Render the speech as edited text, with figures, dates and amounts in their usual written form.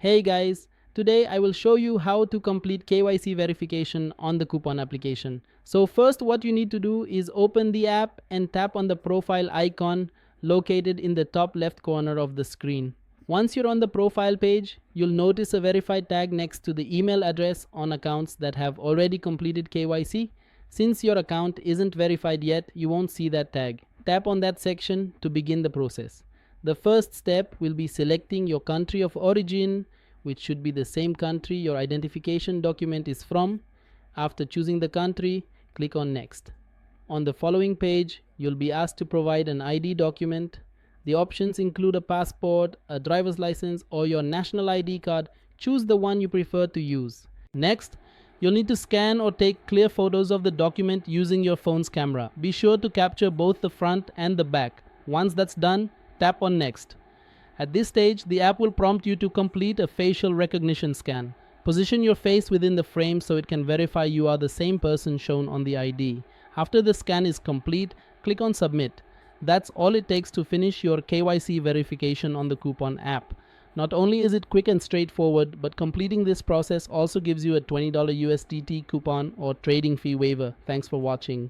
Hey guys, today I will show you how to complete KYC verification on the KuCoin application. So first what you need to do is open the app and tap on the profile icon located in the top left corner of the screen. Once you're on the profile page, you'll notice a verified tag next to the email address on accounts that have already completed KYC. Since your account isn't verified yet, you won't see that tag. Tap on that section to begin the process. The first step will be selecting your country of origin, which should be the same country your identification document is from. After choosing the country, click on Next. On the following page, you'll be asked to provide an ID document. The options include a passport, a driver's license, or your national ID card. Choose the one you prefer to use. Next, you'll need to scan or take clear photos of the document using your phone's camera. Be sure to capture both the front and the back. Once that's done, tap on Next. At this stage, the app will prompt you to complete a facial recognition scan. Position your face within the frame so it can verify you are the same person shown on the ID. After the scan is complete, click on Submit. That's all it takes to finish your KYC verification on the KuCoin app. Not only is it quick and straightforward, but completing this process also gives you a $20 USDT coupon or trading fee waiver. Thanks for watching.